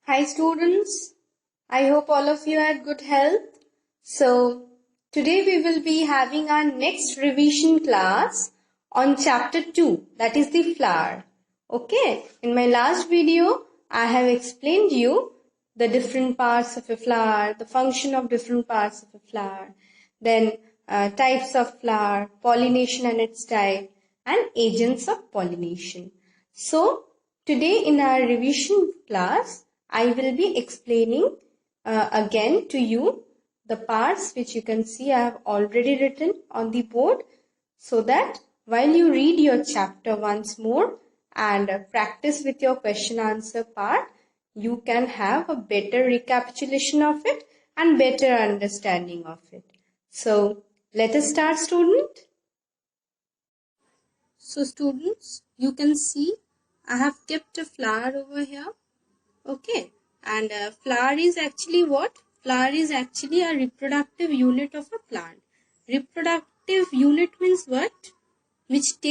Hi students, I hope all of you had good health. So today we will be having our next revision class on chapter 2, that is the flower. Okay, in my last video I have explained you the different parts of a flower, the function of different parts of a flower, then types of flower, pollination and its type, and agents of pollination. So today in our revision class, I will be explaining again to you the parts which you can see I have already written on the board, so that while you read your chapter once more and practice with your question answer part, you can have a better recapitulation of it and better understanding of it. So let us start, student. So students, you can see I have kept a flower over here. Okay, and flower is actually what? Flower is actually a reproductive unit of a plant. Reproductive unit means what? Which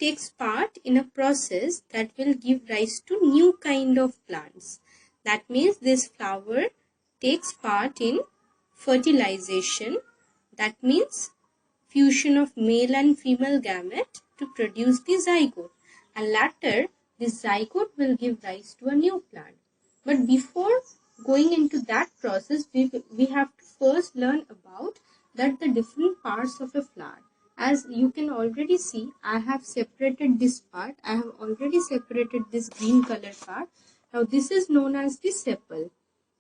takes part in a process that will give rise to new kind of plants. That means this flower takes part in fertilization. That means fusion of male and female gamete to produce the zygote, and later this zygote will give rise to a new plant. But before going into that process, we have to first learn about that the different parts of a flower. As you can already see, I have separated this part. I have already separated this green color part. Now this is known as the sepal.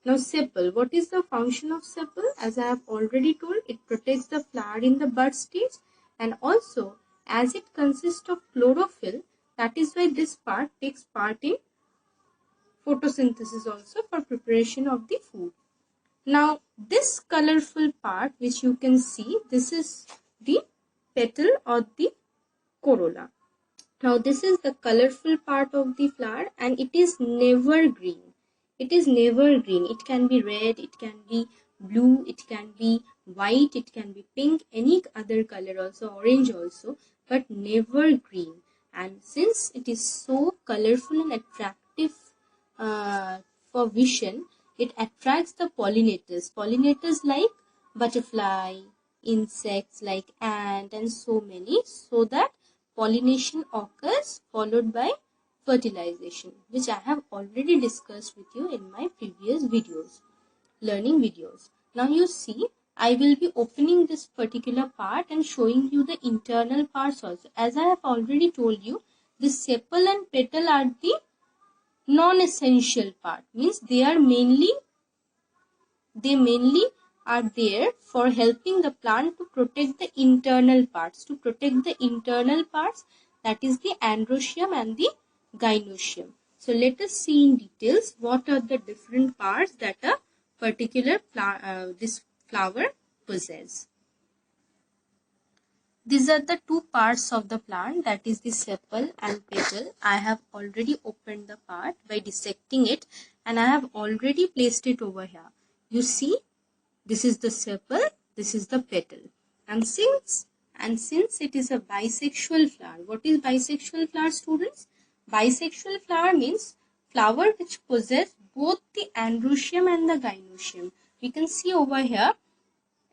Now sepal, what is the function of sepal? As I have already told, it protects the flower in the bud stage, and also as it consists of chlorophyll, that is why this part takes part in photosynthesis also for preparation of the food. Now this colorful part which you can see, this is the petal or the corolla. Now this is the colorful part of the flower, and it is never green. It is never green. It can be red, it can be blue, it can be white, it can be pink, any other color also, orange also, but never green. And since it is so colorful and attractive for vision, it attracts the pollinators. Pollinators like butterfly, insects like ant, and so many, so that pollination occurs followed by fertilization, which I have already discussed with you in my previous videos, learning videos. Now you see, I will be opening this particular part and showing you the internal parts also. As I have already told you, the sepal and petal are the non-essential part, means they mainly are there for helping the plant to protect the internal parts. That is the androecium and the gynoecium. So let us see in details what are the different parts that a particular this flower possesses. These are the two parts of the plant, that is the sepal and petal. I have already opened the part by dissecting it, and I have already placed it over here. You see, this is the sepal, this is the petal. And since it is a bisexual flower, what is bisexual flower, students? Bisexual flower means flower which possess both the androecium and the gynoecium. We can see over here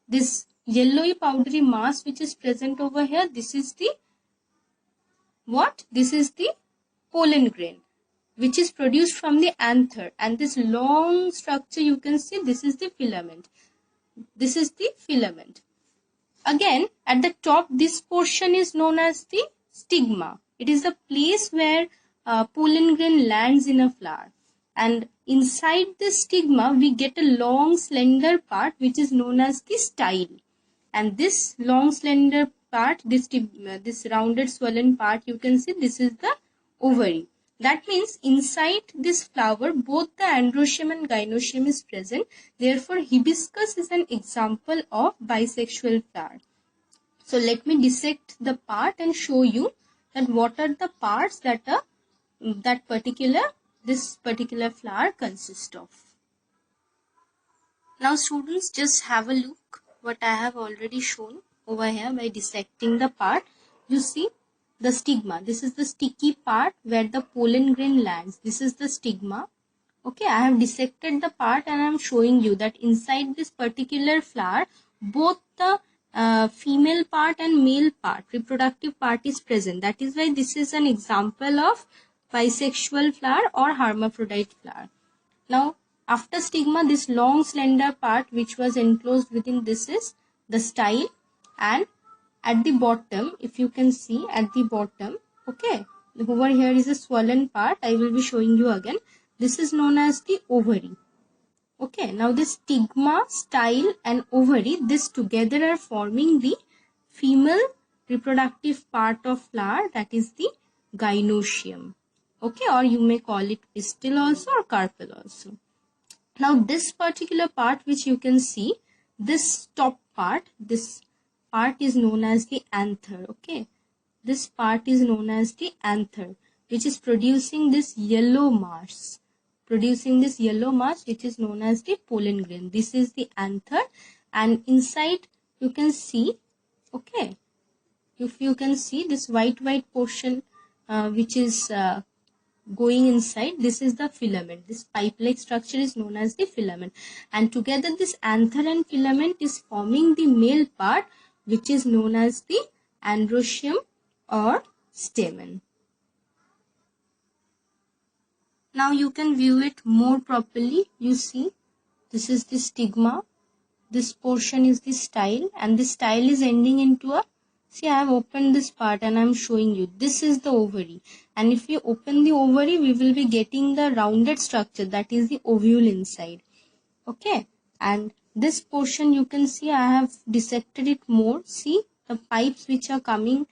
this yellowy powdery mass which is present over here. This is the what? This is the pollen grain which is produced from the anther, and this long structure you can see, this is the filament. This is the filament. Again, at the top, this portion is known as the stigma. It is the place where pollen grain lands in a flower. And inside the stigma, we get a long slender part which is known as the style. And this long slender part, this rounded swollen part, you can see this is the ovary. That means inside this flower, both the androecium and gynoecium is present. Therefore, hibiscus is an example of bisexual flower. So let me dissect the part and show you that what are the parts that this particular flower consists of. Now students, just have a look what I have already shown over here by dissecting the part. You see the stigma. This is the sticky part where the pollen grain lands. This is the stigma. Okay, I have dissected the part and I am showing you that inside this particular flower, both the female part and male part, reproductive part is present. That is why this is an example of bisexual flower or hermaphrodite flower. Now, after stigma, this long slender part which was enclosed within this is the style, and at the bottom, if you can see at the bottom, okay, over here is a swollen part. I will be showing you again. This is known as the ovary. Okay, now this stigma, style and ovary, this together are forming the female reproductive part of flower, that is the gynoecium. Okay, or you may call it pistil also or carpel also. Now this particular part which you can see, this top part, this part is known as the anther. Okay, this part is known as the anther, which is producing this yellow mass, which is known as the pollen grain. This is the anther, and inside you can see, okay, if you can see this white portion which is going inside, this is the filament. This pipe-like structure is known as the filament, and together this anther and filament is forming the male part, which is known as the androecium or stamen. Now you can view it more properly. You see, this is the stigma, this portion is the style, and the style is ending into a, see, I have opened this part and I am showing you, this is the ovary, and if you open the ovary, we will be getting the rounded structure, that is the ovule inside. Okay, and this portion you can see I have dissected it more. See the pipes which are coming,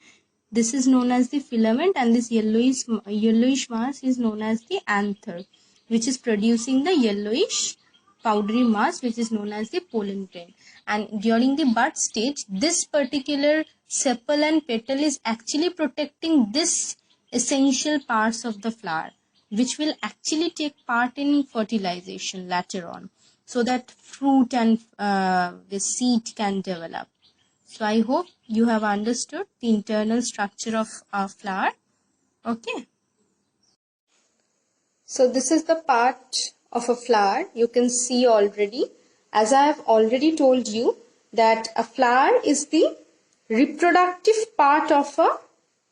this is known as the filament, and this yellowish mass is known as the anther, which is producing the yellowish powdery mass, which is known as the pollen grain. And during the bud stage, this particular sepal and petal is actually protecting this essential parts of the flower, which will actually take part in fertilization later on, so that fruit and the seed can develop. So I hope you have understood the internal structure of a flower. Okay. So this is the part of a flower. You can see already, as I have already told you, that a flower is the reproductive part of a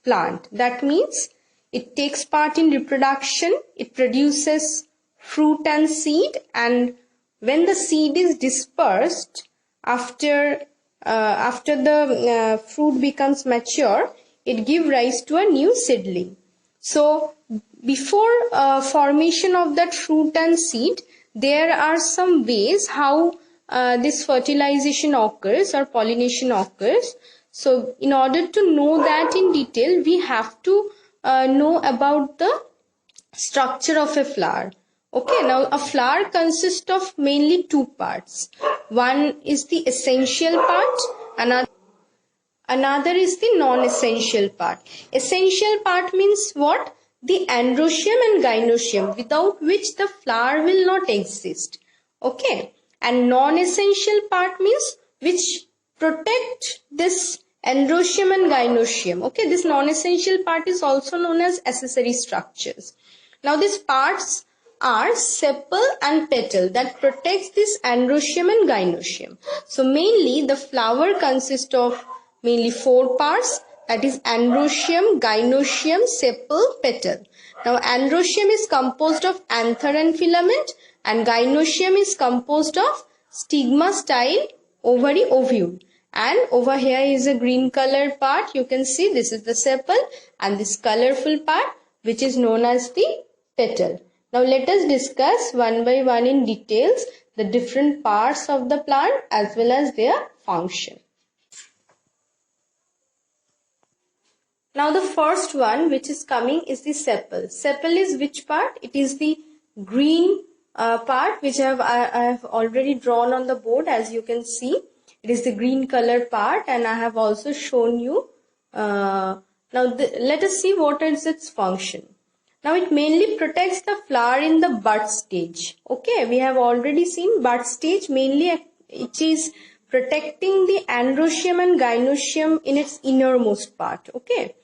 plant. That means it takes part in reproduction, it produces fruit and seed, and when the seed is dispersed after the fruit becomes mature, it gives rise to a new seedling. So before formation of that fruit and seed, there are some ways how this fertilization occurs or pollination occurs. So in order to know that in detail, we have to know about the structure of a flower. Okay, now a flower consists of mainly two parts. One is the essential part, another is the non-essential part. Essential part means what? The androecium and gynoecium, without which the flower will not exist. Okay, and non-essential part means which protect this androecium and gynoecium. Okay, this non-essential part is also known as accessory structures. Now these parts are sepal and petal that protects this androecium and gynoecium. So mainly the flower consists of mainly four parts, that is androecium, gynoecium, sepal, petal. Now androecium is composed of anther and filament, and gynoecium is composed of stigma, style, ovary, ovule. And over here is a green color part. You can see this is the sepal, and this colorful part which is known as the petal. Now let us discuss one by one in details the different parts of the plant as well as their function. Now the first one which is coming is the sepal. Sepal is which part? It is the green part which I have already drawn on the board, as you can see. It is the green color part, and I have also shown you. Let us see what is its function. Now it mainly protects the flower in the bud stage. Okay, we have already seen bud stage, mainly it is protecting the androecium and gynoecium in its innermost part. Okay,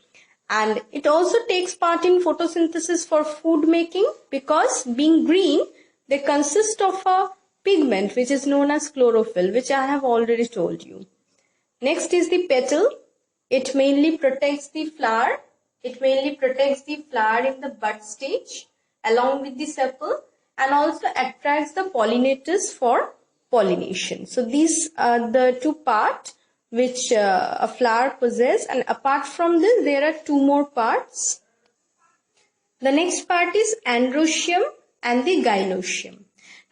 and it also takes part in photosynthesis for food making, because being green, They consist of a pigment which is known as chlorophyll, which I have already told you. Next is the petal. It mainly protects the flower. It mainly protects the flower in the bud stage along with the sepal, and also attracts the pollinators for pollination. So these are the two parts which a flower possesses, and apart from this there are two more parts. The next part is androecium and the gynoecium.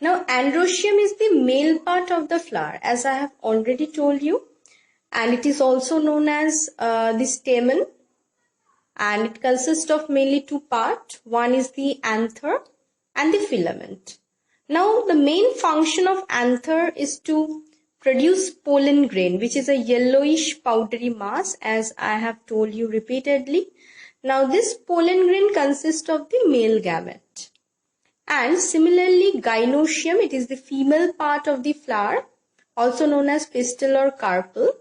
Now androecium is the male part of the flower, as I have already told you, and it is also known as the stamen, and it consists of mainly two parts. One is the anther and the filament. Now the main function of anther is to produce pollen grain, which is a yellowish powdery mass, as I have told you repeatedly. Now this pollen grain consists of the male gamete. And similarly gynoecium, it is the female part of the flower, also known as pistil or carpel,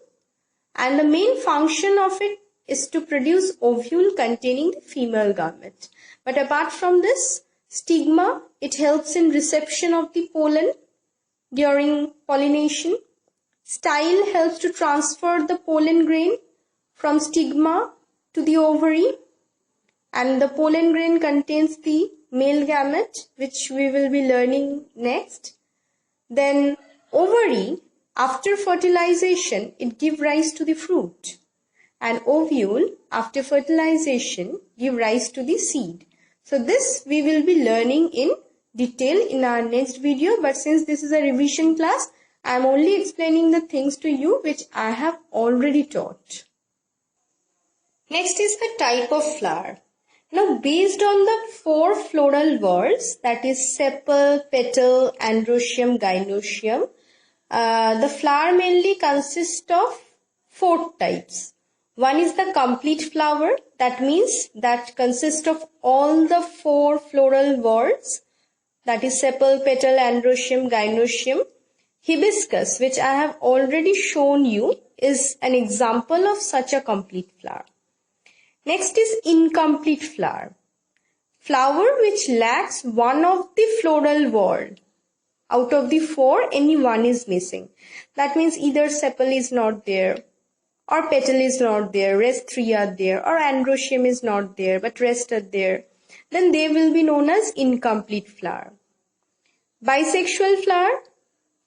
and the main function of it is to produce ovule containing the female gamete. But apart from this, stigma, it helps in reception of the pollen during pollination. Style helps to transfer the pollen grain from stigma to the ovary, and the pollen grain contains the male gamete, which we will be learning next. Then ovary, after fertilization, it gives rise to the fruit, and ovule, after fertilization, give rise to the seed. So this we will be learning in detail in our next video, but since this is a revision class, I am only explaining the things to you which I have already taught. Next is the type of flower. Now based on the four floral whorls, that is sepal, petal, androecium, gynoecium, the flower mainly consists of four types. One is the complete flower, that means that consists of all the four floral whorls, that is sepal, petal, androecium, gynoecium. Hibiscus, which I have already shown you, is an example of such a complete flower. Next is incomplete flower. Flower which lacks one of the floral whorl. Out of the four, any one is missing. That means either sepal is not there, or petal is not there, rest three are there, or androecium is not there, but rest are there. Then they will be known as incomplete flower. Bisexual flower.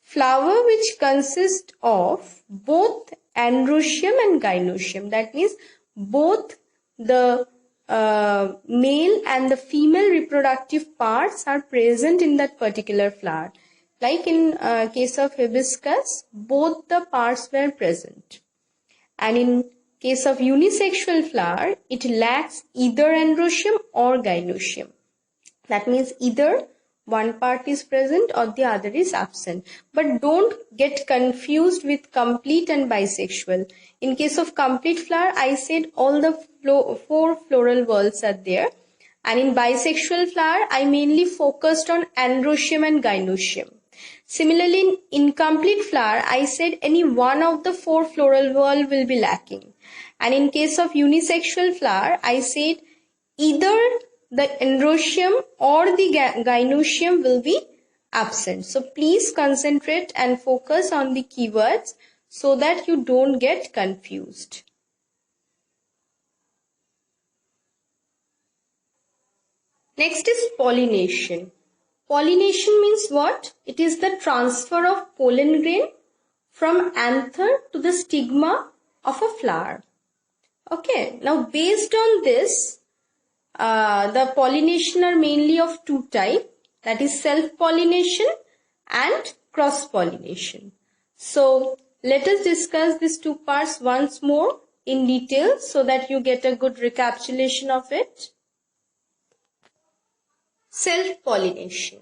Flower which consists of both androecium and gynoecium. That means both the male and the female reproductive parts are present in that particular flower. Like in case of hibiscus, both the parts were present. And in case of unisexual flower, it lacks either androecium or gynoecium. That means either one part is present or the other is absent. But don't get confused with complete and bisexual. In case of complete flower, I said all the four floral whorls are there. And in bisexual flower, I mainly focused on androecium and gynoecium. Similarly, in incomplete flower, I said any one of the four floral whorl will be lacking. And in case of unisexual flower, I said either the androecium or the gynoecium will be absent. So please concentrate and focus on the keywords so that you don't get confused. Next is pollination. Pollination means what? It is the transfer of pollen grain from anther to the stigma of a flower. Okay, now based on this, the pollination are mainly of two types, that is self-pollination and cross-pollination. So let us discuss these two parts once more in detail so that you get a good recapitulation of it. Self-pollination.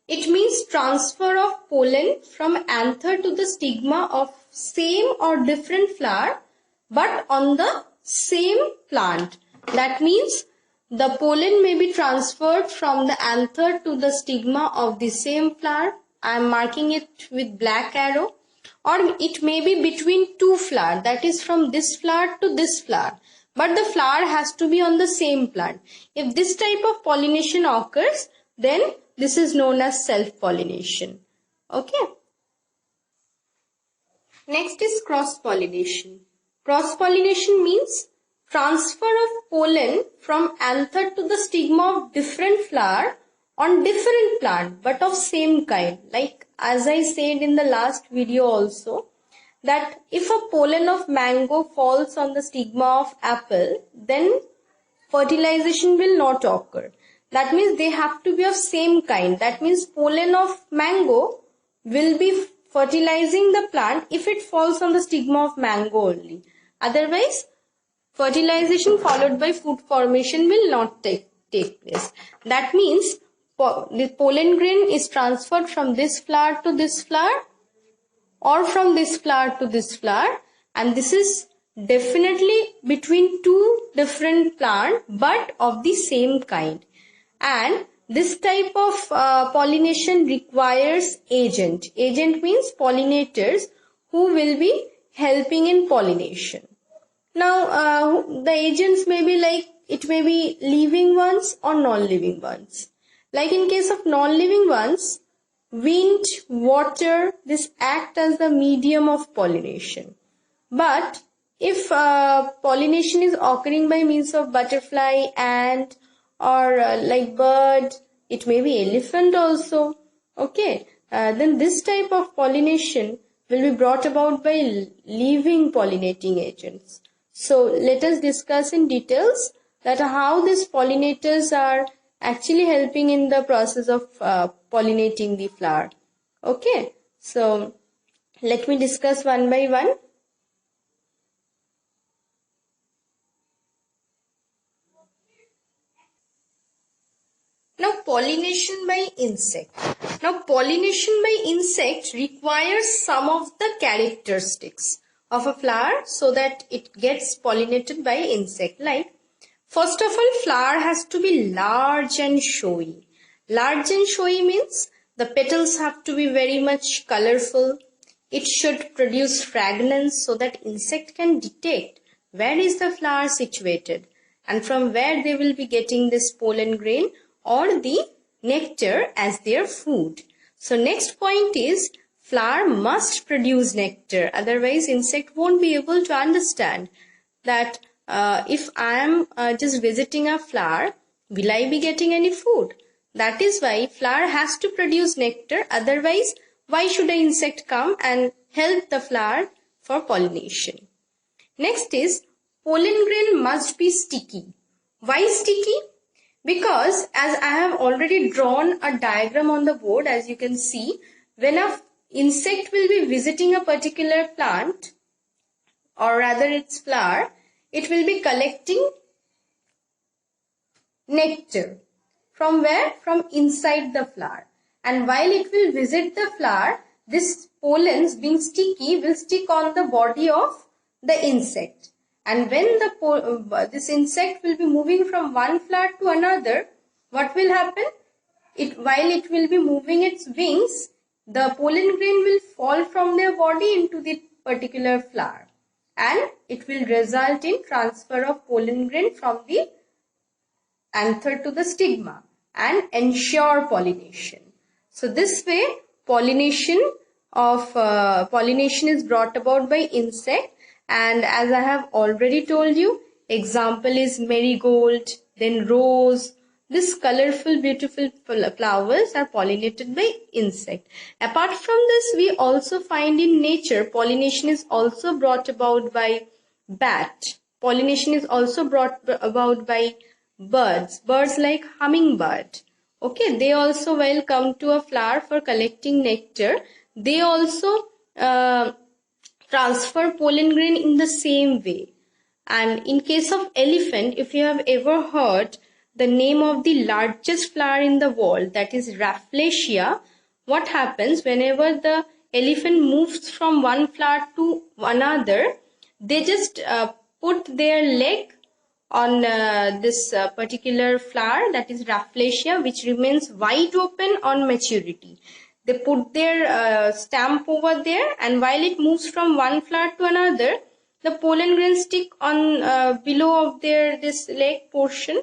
It means transfer of pollen from anther to the stigma of same or different flower but on the same plant. That means the pollen may be transferred from the anther to the stigma of the same flower. I am marking it with black arrow. Or it may be between two flowers, that is from this flower to this flower. But the flower has to be on the same plant. If this type of pollination occurs, then This is known as self-pollination. Okay. Next is cross-pollination. Cross-pollination means transfer of pollen from anther to the stigma of different flower on different plant but of same kind. Like as I said in the last video also, that if a pollen of mango falls on the stigma of apple, then fertilization will not occur. That means they have to be of same kind. That means pollen of mango will be fertilizing the plant if it falls on the stigma of mango only. Otherwise, fertilization followed by fruit formation will not take place. That means the pollen grain is transferred from this flower to this flower or from this flower to this flower, and this is definitely between two different plants but of the same kind. And this type of pollination requires agent. Agent means pollinators who will be helping in pollination. Now, the agents may be like, it may be living ones or non-living ones. Like in case of non-living ones, wind, water, this act as the medium of pollination. But if pollination is occurring by means of butterfly, ant, or like bird, it may be elephant also. Okay, then this type of pollination will be brought about by living pollinating agents. So let us discuss in details that how these pollinators are actually helping in the process of pollinating the flower. Okay, so let me discuss one by one. Now, pollination by insect. Now, pollination by insect requires some of the characteristics of a flower so that it gets pollinated by insect. Like, first of all, flower has to be large and showy. Large and showy means the petals have to be very much colorful. It should produce fragrance so that insect can detect where is the flower situated and from where they will be getting this pollen grain or the nectar as their food. So next point is flower must produce nectar. Otherwise insect won't be able to understand that if I am just visiting a flower, will I be getting any food? That is why flower has to produce nectar. Otherwise, why should an insect come and help the flower for pollination? Next is pollen grain must be sticky. Why sticky? Because as I have already drawn a diagram on the board, as you can see, when an insect will be visiting a particular plant or rather its flower, it will be collecting nectar. From where? From inside the flower. And while it will visit the flower, this pollens being sticky will stick on the body of the insect. And when this insect will be moving from one flower to another, what will happen? While it will be moving its wings, the pollen grain will fall from their body into the particular flower. And it will result in transfer of pollen grain from the anther to the stigma and ensure pollination. So this way pollination is brought about by insect. And as I have already told you, example is marigold, then rose. These colorful, beautiful flowers are pollinated by insect. Apart from this, we also find in nature, pollination is also brought about by bat. Pollination is also brought about by birds. Birds like hummingbird. Okay, they also will come to a flower for collecting nectar. They also transfer pollen grain in the same way. And in case of elephant, if you have ever heard the name of the largest flower in the world, that is Rafflesia, what happens whenever the elephant moves from one flower to another, they just put their leg on this particular flower, that is Rafflesia, which remains wide open on maturity. They put their stamp over there, and while it moves from one flower to another, the pollen grain stick on below of their this leg portion.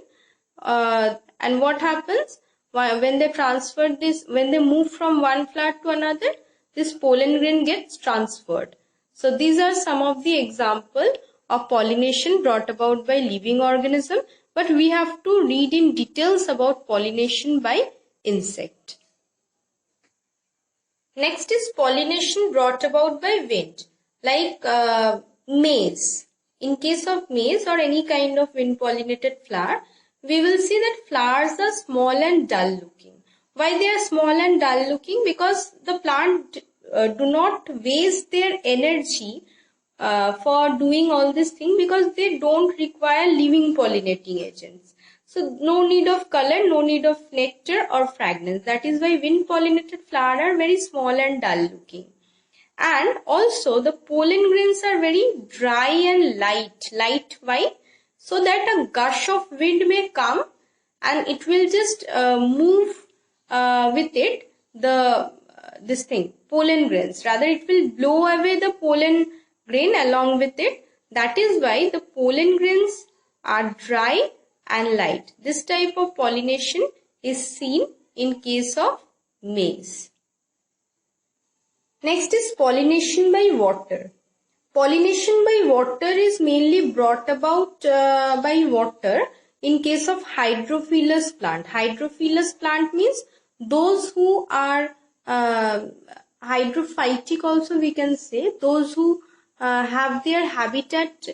And what happens? when they transfer this, when they move from one flower to another, this pollen grain gets transferred. So these are some of the example of pollination brought about by living organism, but we have to read in details about pollination by insect. Next is pollination brought about by wind, like maize. In case of maize or any kind of wind pollinated flower, we will see that flowers are small and dull looking. Why they are small and dull looking? Because the plant do not waste their energy for doing all this thing, because they don't require living pollinating agents. So no need of color, no need of nectar or fragrance. That is why wind pollinated flowers are very small and dull looking. And also the pollen grains are very dry and light white, so that a gush of wind may come and it will just move with it this thing, pollen grains. Rather, it will blow away the pollen grain along with it. That is why the pollen grains are dry and light. This type of pollination is seen in case of maize. Next is pollination by water. Pollination by water is mainly brought about by water in case of hydrophilous plant. Hydrophilous plant means those who are hydrophytic, also we can say, those who have their habitat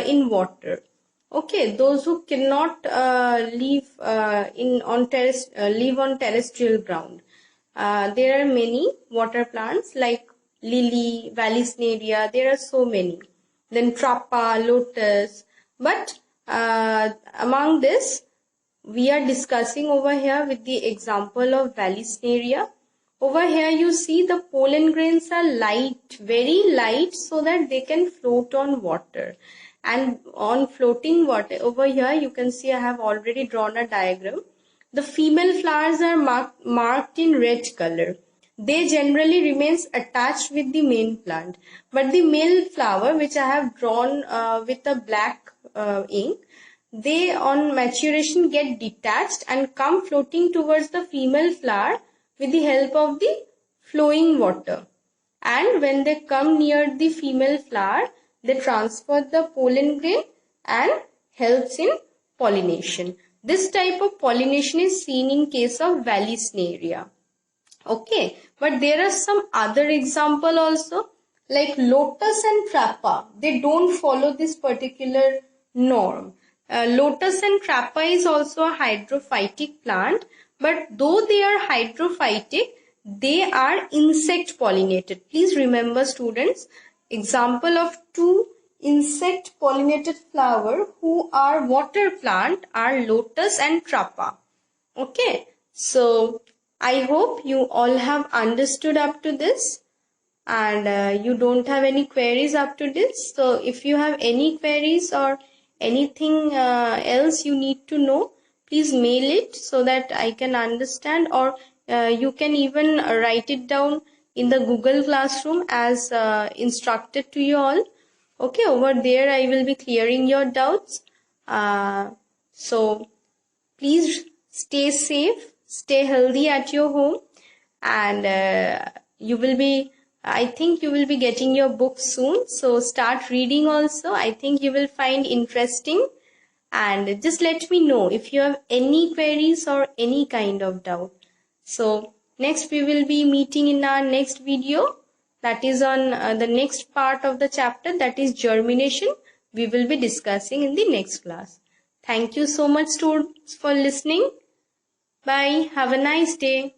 in water. Okay, those who cannot live on terrestrial ground. There are many water plants like lily, Vallisneria. There are so many. Then trappa, lotus. But among this, we are discussing over here with the example of Vallisneria. Over here you see the pollen grains are light, very light, so that they can float on water. And on floating water, over here you can see I have already drawn a diagram. The female flowers are marked in red color. They generally remains attached with the main plant. But the male flower, which I have drawn with a black ink, they on maturation get detached and come floating towards the female flower with the help of the flowing water. And when they come near the female flower, they transfer the pollen grain and helps in pollination. This type of pollination is seen in case of Vallisneria. Okay, but there are some other example also, like lotus and trappa. They don't follow this particular norm. Lotus and trappa is also a hydrophytic plant, but though they are hydrophytic, they are insect pollinated. Please remember, students, example of two insect pollinated flower who are water plant are lotus and trappa. Okay, so I hope you all have understood up to this, and you don't have any queries up to this. So if you have any queries or anything else you need to know, please mail it so that I can understand, or you can even write it down in the Google Classroom as instructed to you all. Okay, over there I will be clearing your doubts. So please stay safe, stay healthy at your home, and I think you will be getting your book soon. So start reading also. I think you will find interesting. And just let me know if you have any queries or any kind of doubt. So next we will be meeting in our next video. That is on the next part of the chapter, that is germination. We will be discussing in the next class. Thank you so much, students, for listening. Bye. Have a nice day.